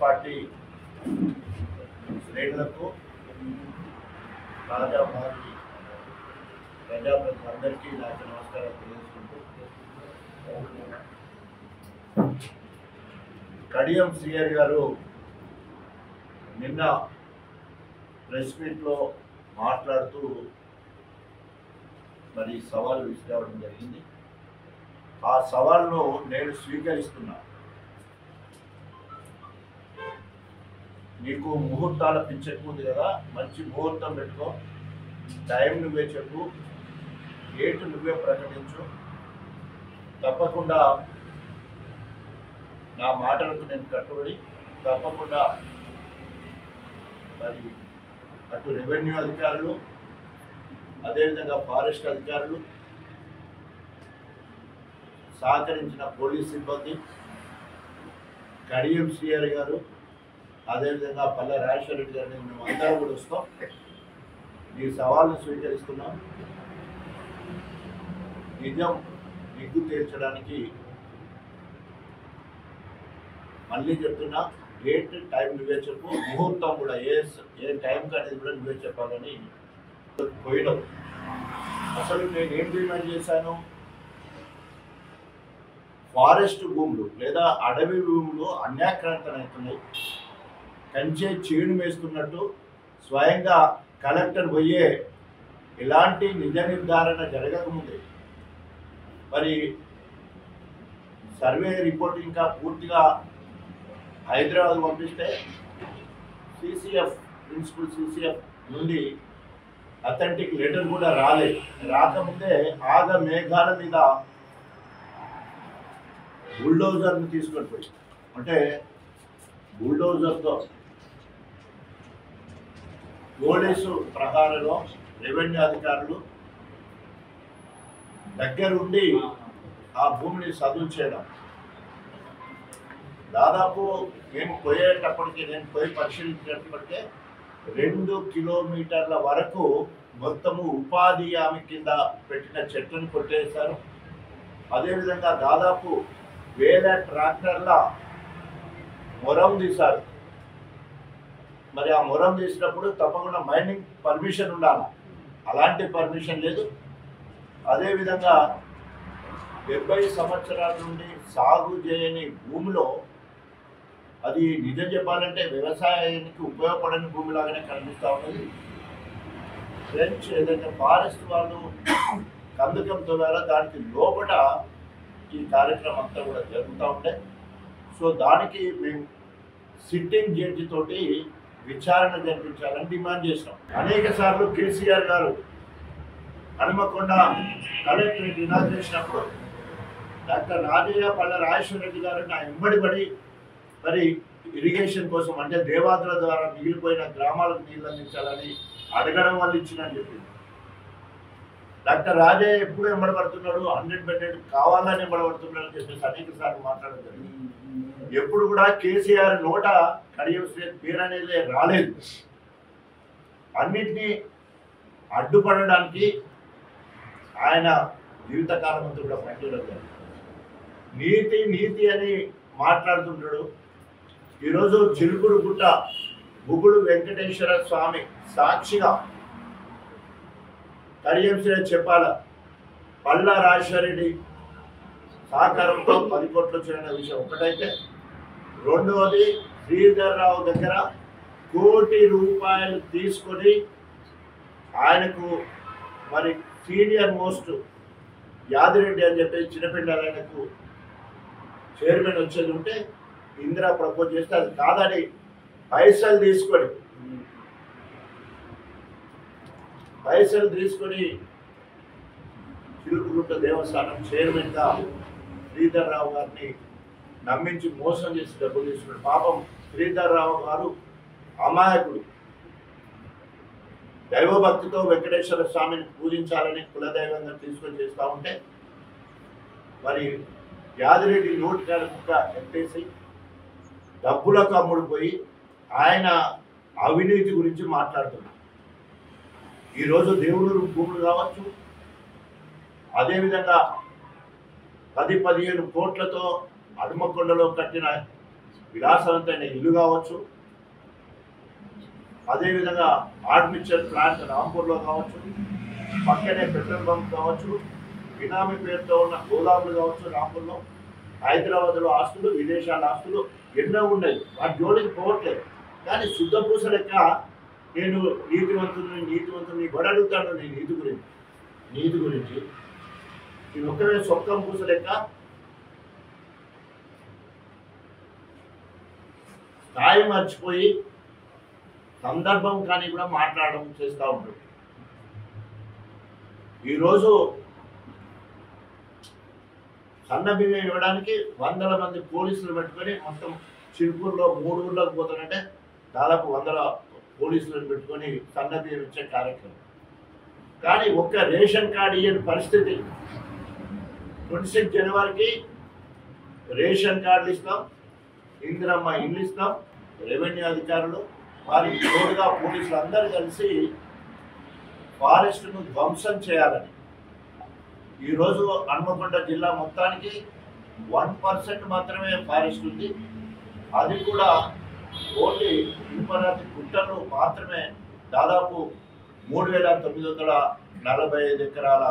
Party శ్రేణులకు తాజా మాజీ ప్రజాప్రతినిధులందరికీ నాకు నమస్కారం తెలియజేసుకుంటూ కడియం శ్రీహరి గారు నిన్న ప్రెస్ మీట్లో మాట్లాడుతూ మరి సవాలు విసిరావడం జరిగింది. ఆ సవాల్ను నేను స్వీకరిస్తున్నా. నీకు ముహూర్తాల పిచ్చెక్కుంది కదా, మంచి ముహూర్తం పెట్టుకో, టైం నువ్వే చెప్పు, డేట్ నువ్వే ప్రకటించు. తప్పకుండా నా మాటలకు నేను కట్టుబడి తప్పకుండా మరి అటు రెవెన్యూ అధికారులు, అదేవిధంగా ఫారెస్ట్ అధికారులు, సహకరించిన పోలీస్ సిబ్బంది, కడియం శ్రీహరి గారు, అదేవిధంగా పల్లె రాజేశ్వర రెడ్డి గారిని మేము అందరం కూడా వస్తాం. ఈ సవాల్ను స్వీకరిస్తున్నాం. నిజం నిగ్గు తీర్చడానికి మళ్ళీ చెప్తున్నా, డేట్ టైం నువ్వే చెప్పు, ముహూర్తం కూడా ఏ టైంకి అనేది కూడా నువ్వే చెప్పాలని పోయినాం. అసలు నేను ఏం డిమాండ్ చేశాను? ఫారెస్ట్ భూములు లేదా అడవి భూములు అన్యాక్రాంతమవుతున్నాయి. కంచే చీడు వేస్తున్నట్టు స్వయంగా కలెక్టర్ పోయే ఇలాంటి నిజ నిర్ధారణ జరగకముందే మరి సర్వే రిపోర్ట్ ఇంకా పూర్తిగా హైదరాబాద్ పంపిస్తే సిసిఎఫ్ ప్రిన్సిపల్ సిసిఎఫ్ నుండి అథెంటిక్ లెటర్ కూడా రాలేదు. రాకముందే ఆగ మేఘాల మీద బుల్డోజర్ని తీసుకొని పోయి, అంటే బుల్డోజర్తో పోలీసు ప్రహారంలో రెవెన్యూ అధికారులు దగ్గరుండి ఆ భూమిని సదును చేయడం. దాదాపు నేను పోయి పరిశీలించేటప్పటికే 2 కిలోమీటర్ల వరకు మొత్తము ఉపాధి హామీ కింద పెట్టిన చెట్లను కొట్టేశారు. అదేవిధంగా దాదాపు 1000 ట్రాక్టర్ల మొరం తీశారు. మరి ఆ మొరం తీసినప్పుడు తప్పకుండా మైనింగ్ పర్మిషన్ ఉండాలి, అలాంటి పర్మిషన్ లేదు. అదేవిధంగా 70 సంవత్సరాల నుండి సాగు చేయని భూమిలో, అది నిజం చెప్పాలంటే వ్యవసాయానికి ఉపయోగపడని భూమిలాగానే కనిపిస్తూ ఉన్నది. ఫ్రెంచ్ ఏదైతే ఫారెస్ట్ వాళ్ళు కందకంతో దానికి లోపల ఈ కార్యక్రమం అంతా కూడా జరుగుతూ ఉండే. సో దానికి మేము సిట్టింగ్ జడ్జి తోటి విచారణ జరిపించాలని డిమాండ్ చేసినాం. అనేక సార్లు కేసీఆర్ గారు హనుమకొండ కలెక్టరేట్ ఇనాగ్రేట్ చేసినప్పుడు డాక్టర్ రాజయ్య పల్లె రాజేశ్వర రెడ్డి గారు నా ఎంబడిపడి మరి ఇరిగేషన్ కోసం, అంటే దేవాదుల ద్వారా మిగిలిపోయిన గ్రామాలకు నీళ్ళు అందించాలని అడగడం వల్ల ఇచ్చిందని చెప్పింది. డాక్టర్ రాజయ్య ఎప్పుడు ఎంబడబడుతున్నాడు, 100% కావాలని ఎంబడబడుతున్నాడు అని చెప్పేసి అనేక సార్లు మాట్లాడడం జరిగింది. ఎప్పుడు కూడా కేసీఆర్ నోట కడియం శ్రీహరి పేరు అనేది రాలేదు. అన్నింటినీ అడ్డుపడడానికి ఆయన జీవితకాలం అంతా కూడా పనిచేయడం జరిగింది. నీతి నీతి అని మాట్లాడుతుంటాడు. ఈరోజు చిలుకూరు గుట్ట గుగుడు వెంకటేశ్వర స్వామి సాక్షిగా కడియం శ్రీహరి చెప్పాల, పల్లా రాజేశ్వర రెడ్డి సహకారంతో 10 కోట్లు వచ్చిన విషయం ఒకటైతే, రెండవది శ్రీధర్ రావు దగ్గర ₹1 కోటి తీసుకొని ఆయనకు మరి సీనియర్ మోస్ట్ యాదిరెడ్డి అని చెప్పేసి చిన్నపిల్లలకు చైర్మన్ వచ్చేది ఉంటే ఇందిరా ప్రపోజ్ చేస్తే అది కాదని పైసలు తీసుకొని చిలుకుగుట్ట దేవస్థానం చైర్మన్గా శ్రీధర్ రావు గారిని నమ్మించి మోసం చేసి డబ్బులు తీసుకున్నాడు. పాపం శ్రీధర్ రావు గారు అమాయకుడు. దైవభక్తితో వెంకటేశ్వర స్వామిని పూజించాలని కులదైవంగా తీసుకొని చేస్తూ ఉంటే మరి యాదిరెడ్డి నోటికాడ ముక్క ఎత్తేసి డబ్బులకు అమ్ముడుపోయి ఆయన అవినీతి గురించి మాట్లాడుతున్నారు. ఈరోజు దేవుడు భూములు కావచ్చు, అదేవిధంగా 10-15 కోట్లతో హనుమకొండలో కట్టిన విలాసవంతమైన ఇల్లు కావచ్చు, అదేవిధంగా ఆర్మిచర్ ప్లాంట్ రాంపూర్లో కావచ్చు, పక్కనే పెట్రోల్ బంక్ కావచ్చు, బినామీ పేరుతో ఉన్న గోదాములు కావచ్చు రాంపూర్లో, హైదరాబాద్లో ఆస్తులు, విదేశాల ఆస్తులు ఎన్నో ఉన్నాయి. వాటి జోలికి పోవట్లేదు. కానీ శుద్ధ పూస లెక్క నేను నీతివంతుని కూడా అడుగుతాను. నేను నీతి గురించి నేను ఒక్కడే సొక్కం పూస లెక్క స్థాయి మర్చిపోయి సందర్భం కానీ కూడా మాట్లాడడం చేస్తూ ఉంటాడు. ఈరోజు సన్నబియ్యం ఇవ్వడానికి వందల మంది పోలీసులు పెట్టుకొని మొత్తం చిరుపూర్లో 3 ఊర్లకు పోతానంటే దాదాపు 100 పోలీసులను పెట్టుకొని సన్నబియ్యం ఇచ్చే కార్యక్రమం. కానీ ఒక్క రేషన్ కార్డు ఇయ్యని పరిస్థితి. 26 జనవరికి రేషన్ కార్డులు ఇస్తాం, ఇందిరమ్మ ఇల్లు ఇస్తాం. రెవెన్యూ అధికారులు వారి తోడుగా పోలీసులు అందరూ కలిసి ఫారెస్ట్ను ధ్వంసం చేయాలని. ఈరోజు హన్మకొండ జిల్లా మొత్తానికి 1% మాత్రమే ఫారెస్ట్ ఉంది. అది కూడా ఓన్లీ తిరుపతి గుట్టలు మాత్రమే. దాదాపు 3,945 ఎకరాల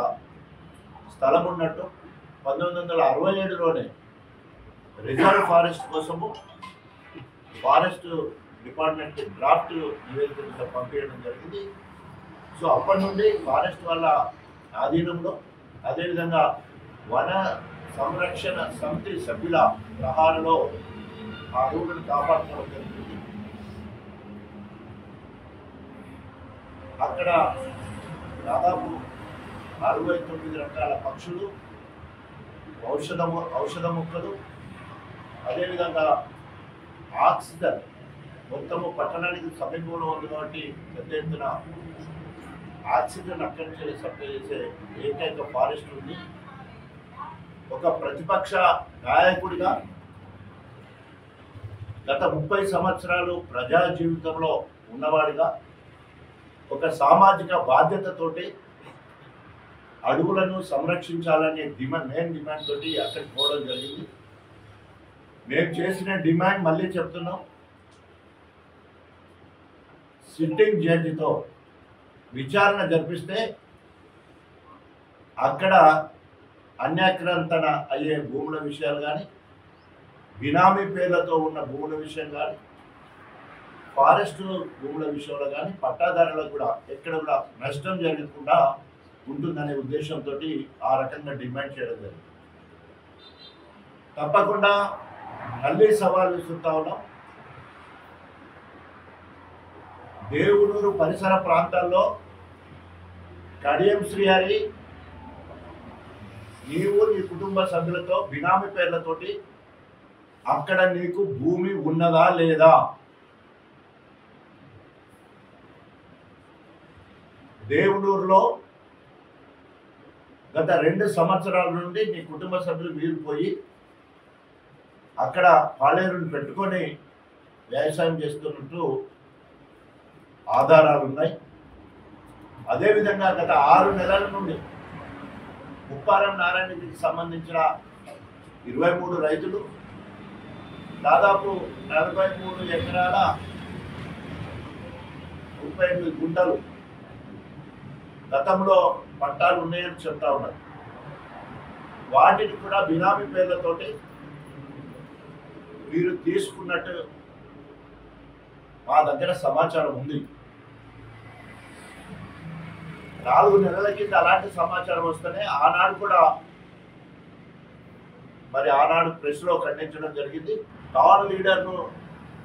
స్థలం ఉన్నట్టు 1967లోనే రిజర్వ్ ఫారెస్ట్ కోసము ఫారెస్ట్ డిపార్ట్మెంట్ డ్రాఫ్ట్ నివేదిక పంపించడం జరిగింది. సో అప్పటి నుండి ఫారెస్ట్ వాళ్ళ ఆధీనంలో, అదేవిధంగా వన సంరక్షణ సమితి సభ్యుల ప్రహారంలో ఆ అడవులను కాపాడుకోవడం జరుగుతుంది. అక్కడ దాదాపు 69 రకాల పక్షులు, ఔషధ మొక్కలు, అదేవిధంగా ఆక్సిజన్ మొత్తము పట్టణానికి సమీపంలో ఉంది కాబట్టి పెద్ద ఎత్తున ఆక్సిజన్ అక్కడి నుంచి సప్లై చేసే ఏకైక ఫారెస్ట్ ఉంది. ఒక ప్రతిపక్ష నాయకుడిగా గత 30 సంవత్సరాలు ప్రజా జీవితంలో ఉన్నవాడిగా ఒక సామాజిక బాధ్యతతోటి అడవులను సంరక్షించాలనే మెయిన్ డిమాండ్ తోటి అక్కడికి పోవడం జరిగింది. మేము చేసిన డిమాండ్ మళ్ళీ చెప్తున్నాం. సిట్టింగ్ జడ్జితో విచారణ జరిపిస్తే అక్కడ అన్యాక్రాంతన అయ్యే భూముల విషయాలు కానీ, బినామీ పేర్లతో ఉన్న భూముల విషయం కానీ, ఫారెస్ట్ భూముల విషయంలో కానీ పట్టాదారులకు కూడా ఎక్కడ కూడా నష్టం జరగకుండా ఉంటుందనే ఉద్దేశంతో ఆ రకంగా డిమాండ్ చేయడం జరిగింది. తప్పకుండా మళ్ళీ సవాల్ విసురుతా ఉన్నాం. దేవునూరు పరిసర ప్రాంతాల్లో కడియం శ్రీహరి నీవు నీ కుటుంబ సభ్యులతో బినామీ పేర్లతోటి అక్కడ నీకు భూమి ఉన్నదా లేదా? దేవునూరులో గత 2 సంవత్సరాల నుండి నీ కుటుంబ సభ్యులు మీరు పోయి అక్కడ పాలేరుని పెట్టుకొని వ్యవసాయం చేస్తున్నట్టు ఆధారాలు ఉన్నాయి. అదేవిధంగా గత 6 నెలల నుండి ముప్పారం నారాయణగిరికి సంబంధించిన 23 రైతులు దాదాపు 43 ఎకరాల 38 గుంటలు గతంలో పట్టాలు ఉన్నాయని చెప్తా ఉన్నారు. వాటిని కూడా బినామీ పేర్లతోటి మీరు తీసుకున్నట్టు మా దగ్గర సమాచారం ఉంది. 4 నెలల కింద అలాంటి సమాచారం వస్తేనే ఆనాడు కూడా ఆనాడు ప్రెస్లో ఖండించడం జరిగింది. టాన్ లీడర్ను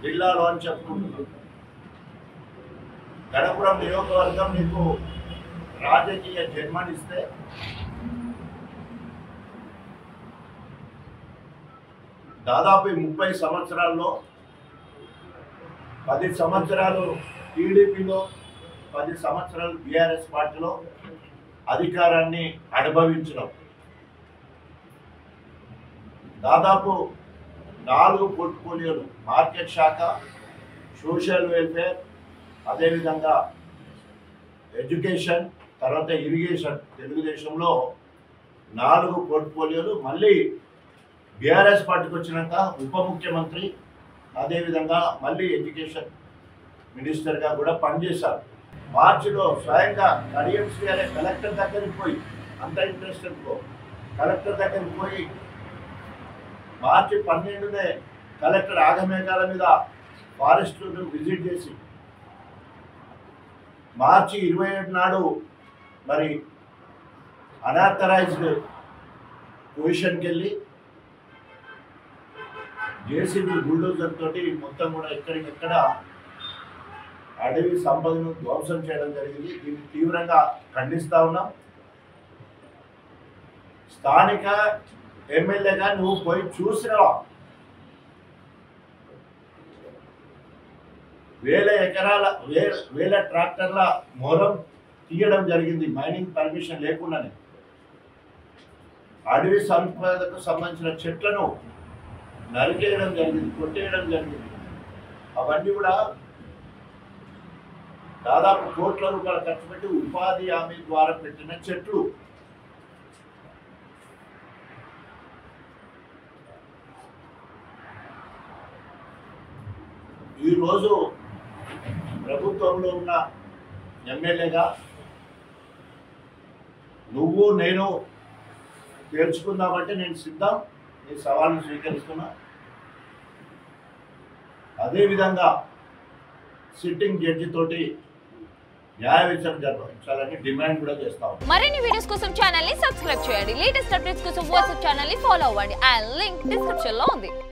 జిల్లాలో అని చెప్పుకుంటున్నారు. గణపురం నియోజకవర్గం నీకు రాజకీయ జన్మనిస్తే దాదాపు 30 సంవత్సరాల్లో 10 సంవత్సరాలు టీడీపీలో, 10 సంవత్సరాలు బీఆర్ఎస్ పార్టీలో అధికారాన్ని అనుభవించడం. దాదాపు 4 పోర్ట్ఫోలియోలు, మార్కెట్ శాఖ, సోషల్ వెల్ఫేర్, అదేవిధంగా ఎడ్యుకేషన్, తర్వాత ఇరిగేషన్, తెలుగుదేశంలో 4 పోర్ట్ఫోలియోలు. మళ్ళీ బీఆర్ఎస్ పార్టీకి వచ్చినాక ఉప ముఖ్యమంత్రి, అదేవిధంగా మళ్ళీ ఎడ్యుకేషన్ మినిస్టర్గా కూడా పనిచేశారు. మార్చిలో స్వయంగా కడియం శ్రీ అనే కలెక్టర్ దగ్గరికి పోయి, అంత ఇంట్రెస్టెడ్తో కలెక్టర్ దగ్గరికి పోయి మార్చి 12నే కలెక్టర్ ఆగమేఘాల మీద ఫారెస్ట్ను విజిట్ చేసి మార్చి 27 నాడు మరి అనాథరైజ్డ్ పొజిషన్కి వెళ్ళి జేసీబీ బుల్డోజర్ తోటి మొత్తం కూడా ఎక్కడికెక్కడ అడవి సంపదను ధ్వంసం చేయడం జరిగింది. దీన్ని తీవ్రంగా ఖండిస్తా ఉన్నాం. స్థానిక ఎమ్మెల్యేగా నువ్వు పోయి చూసినావా? వేల ట్రాక్టర్ల మూలం తీయడం జరిగింది మైనింగ్ పర్మిషన్ లేకుండానే. అడవి సంపదకు సంబంధించిన చెట్లను నరికేయడం జరిగింది, కొట్టేయడం జరిగింది. అవన్నీ కూడా దాదాపు కోట్ల రూపాయలు ఖర్చు పెట్టి ఉపాధి హామీ ద్వారా పెట్టిన చెట్లు. ఈరోజు ప్రభుత్వంలో ఉన్న ఎమ్మెల్యేగా నువ్వు నేను తేల్చుకుందామంటే నేను సిద్ధం, నీ సవాల్ని స్వీకరిస్తున్నా. అదేవిధంగా సిట్టింగ్ జడ్జి తోటి న్యాయ విచారణ జరపాలని డిమాండ్ కూడా చేస్తాం. మరిన్ని వీడియోస్ కోసం ఛానల్ ని సబ్స్క్రైబ్ చేయండి. లేటెస్ట్ అప్డేట్స్ కోసం వాట్సాప్ ఛానల్ ని ఫాలో అవ్వండి. ఆ లింక్ డిస్క్రిప్షన్ లో ఉంది.